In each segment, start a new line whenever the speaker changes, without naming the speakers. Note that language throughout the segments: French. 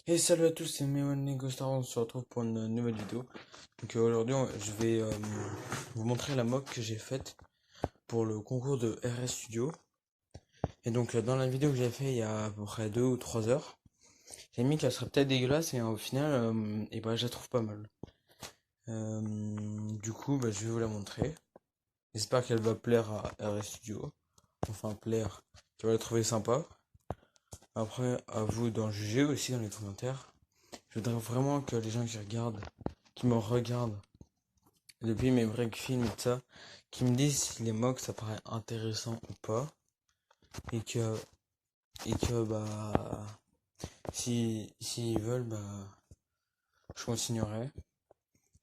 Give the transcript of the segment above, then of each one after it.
Et salut à tous, c'est Mewan Negostar, on se retrouve pour une nouvelle vidéo. Donc aujourd'hui, je vais vous montrer la mock que j'ai faite pour le concours de RS Studio. Et donc dans la vidéo que j'ai fait il y a à peu près 2 ou 3 heures, j'ai mis qu'elle serait peut-être dégueulasse et au final, et bah, je la trouve pas mal. Euh, du coup, bah, je vais vous la montrer. J'espère qu'elle va plaire à RS Studio. Enfin, plaire, tu vas la trouver sympa. Après, à vous d'en juger aussi dans les commentaires. Je voudrais vraiment que les gens qui me regardent depuis mes break films et tout ça, qui me disent si les mocks ça paraît intéressant ou pas, et que, et que bah, si, s'ils veulent, bah, je continuerai.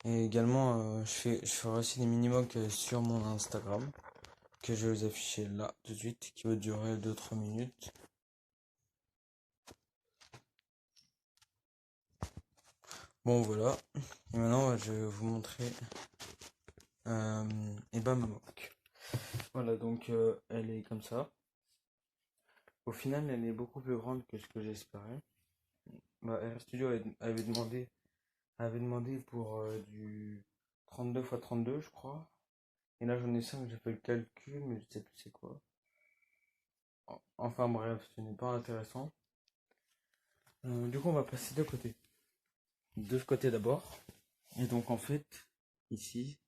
Et également, je ferai aussi des mini-mocks sur mon Instagram, que je vais vous afficher là tout de suite, qui va durer 2-3 minutes. Bon voilà, et maintenant je vais vous montrer et bah ma mock. Voilà, donc elle est comme ça. Au final, elle est beaucoup plus grande que ce que j'espérais. Bah, RS Studio avait demandé pour du 32 x 32, je crois. Et là, j'en ai 5, j'ai fait le calcul, mais je sais plus c'est quoi. Enfin bref, ce n'est pas intéressant. Du coup, on va passer de côté. De ce côté d'abord. Et donc, en fait, ici,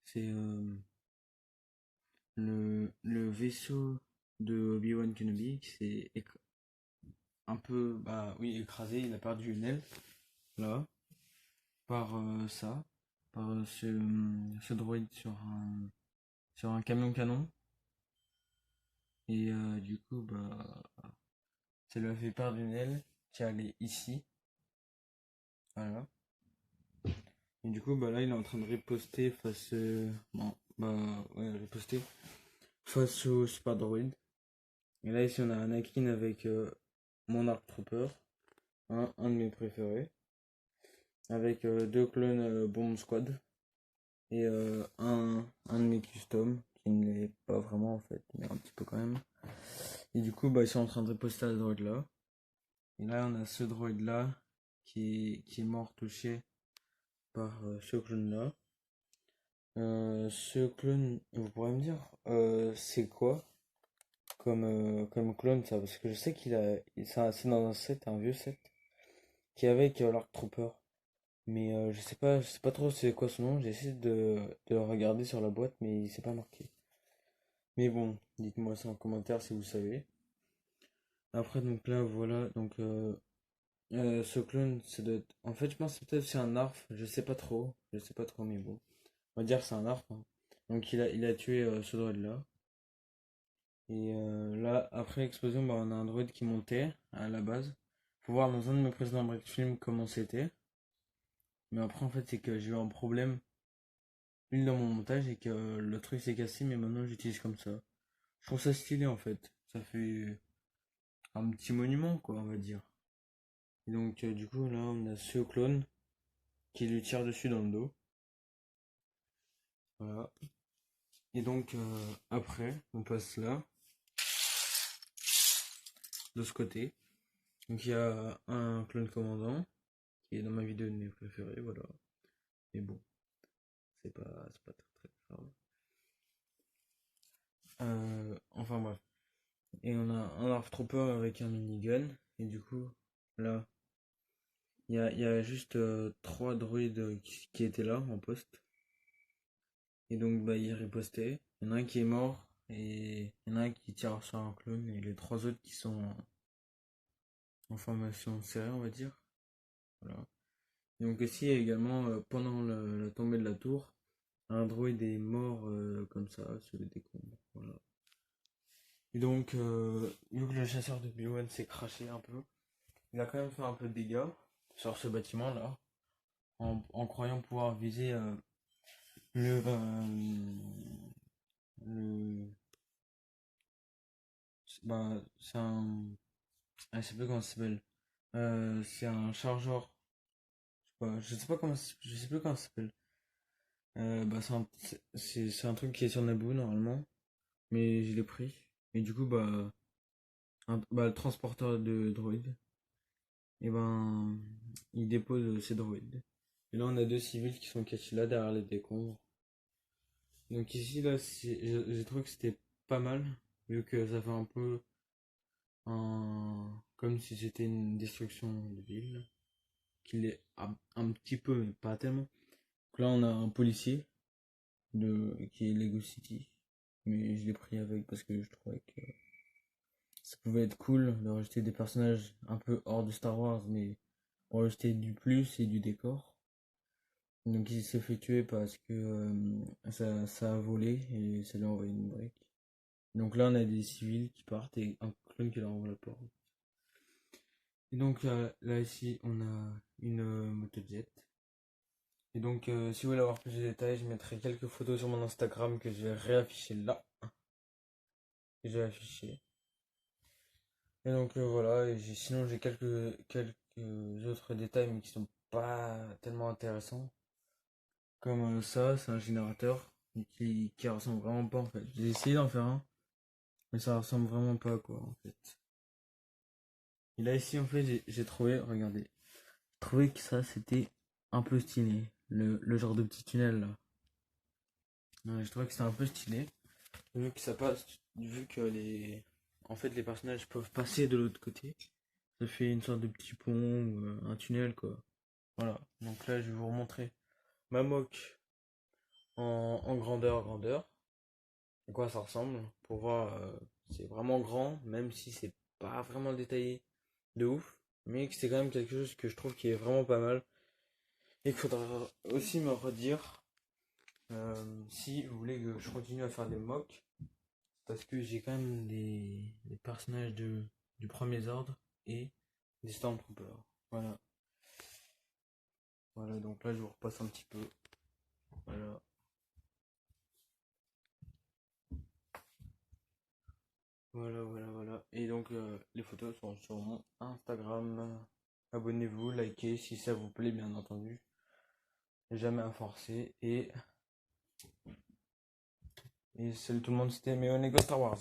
c'est le vaisseau de Obi-Wan Kenobi qui s'est un peu, bah oui, écrasé. Il a perdu une aile, là, par ça, par ce droïde sur un camion canon. Et du coup, bah, ça lui a fait perdre une aile qui allait ici. Voilà. Et du coup, bah là, il est en train de riposter face. Bon, bah, ouais, riposter face au Super Droid. Et là, ici, on a Anakin avec mon Arc Trooper, un de mes préférés, avec deux clones Bomb Squad et un de mes customs, qui ne l'est pas vraiment en fait, mais un petit peu quand même. Et du coup, bah, ils sont en train de riposter à ce droid là. Et là, on a ce droid là qui est mort touché par ce clone là. Ce clone, vous pourrez me dire, c'est quoi comme clone ça? Parce que je sais c'est dans un set, un vieux set, qui est avec l'Arc Trooper. Mais je sais pas trop c'est quoi son nom. J'ai essayé de le regarder sur la boîte, mais il s'est pas marqué. Mais bon, dites-moi ça en commentaire si vous savez. Après, donc là, voilà, donc ce clone, en fait, je pense que peut-être c'est un ARF, je sais pas trop, mais bon. On va dire que c'est un ARF, hein. Donc il a tué ce droïde là. Et là, après l'explosion, bah, on a un droïde qui montait à la base. Faut voir dans un de mes précédents break films comment c'était. Mais après, en fait, c'est que j'ai eu un problème dans mon montage et que le truc s'est cassé, mais maintenant j'utilise comme ça. Je trouve ça stylé en fait. Ça fait un petit monument, quoi, on va dire. Et donc, du coup, là, on a ce clone qui lui tire dessus dans le dos. Voilà. Et donc, après, on passe là, de ce côté. Donc, il y a un clone commandant qui est dans ma vidéo de mes préférés, voilà. Mais bon, c'est pas très très grave. Enfin bref. Et on a un Darth Trooper avec un minigun. Et du coup, là, il y a juste trois droïdes qui étaient là en poste. Et donc, bah, ils ripostaient. Il y en a un qui est mort. Et il y en a un qui tire sur un clone. Et les trois autres qui sont en formation serrée, on va dire. Voilà. Et donc, ici, il y a également, pendant la tombée de la tour, un droïde est mort comme ça, sur le décombres. Voilà. Et donc, vu que le chasseur de Obi-Wan s'est craché un peu, il a quand même fait un peu de dégâts sur ce bâtiment là, en croyant pouvoir viser le, le. Bah, c'est un. Ah, je sais plus comment ça s'appelle. C'est un chargeur. Je sais plus comment ça s'appelle. Bah, c'est un truc qui est sur Naboo normalement, mais je l'ai pris. Et du coup, bah, le transporteur de droïde. et ben, il dépose ses droïdes. Et là, on a deux civils qui sont cachés là derrière les décombres. Donc ici, là, j'ai trouvé que c'était pas mal, vu que ça fait un peu comme si c'était une destruction de ville, qu'il est un petit peu, mais pas tellement. Donc là, on a un policier qui est Lego City, mais je l'ai pris avec parce que je trouvais que ça pouvait être cool de rajouter des personnages un peu hors de Star Wars, mais pour rajouter du plus et du décor. Donc il s'est fait tuer parce que ça a volé et ça lui a envoyé une brique. Donc là on a des civils qui partent et un clone qui leur envoie la porte. Et donc là ici on a une motojet. Et donc si vous voulez avoir plus de détails, je mettrai quelques photos sur mon Instagram que je vais réafficher là. Que je vais afficher. Et donc voilà, et sinon j'ai quelques autres détails mais qui sont pas tellement intéressants. Comme ça, c'est un générateur qui ressemble vraiment pas en fait. J'ai essayé d'en faire un, mais ça ressemble vraiment pas quoi en fait. Et là ici en fait j'ai trouvé, regardez, j'ai trouvé que ça c'était un peu stylé. Le genre de petit tunnel là. Ouais, je trouvais que c'était un peu stylé. Vu que ça passe, vu que en fait les personnages peuvent passer de l'autre côté. Ça fait une sorte de petit pont ou un tunnel quoi. Voilà. Donc là je vais vous remontrer ma moque en grandeur. À quoi ça ressemble pour voir. C'est vraiment grand, même si c'est pas vraiment détaillé de ouf, mais que c'est quand même quelque chose que je trouve qui est vraiment pas mal. Et qu'il faudra aussi me redire si vous voulez que je continue à faire des mocks, parce que j'ai quand même des personnages du premier ordre et des Stormtroopers. Voilà. Voilà, donc là je vous repasse un petit peu. Voilà. Voilà. Et donc les photos sont sur mon Instagram. Abonnez-vous, likez si ça vous plaît, bien entendu. Jamais à forcer. Et salut tout le monde, c'était Méo Star Wars.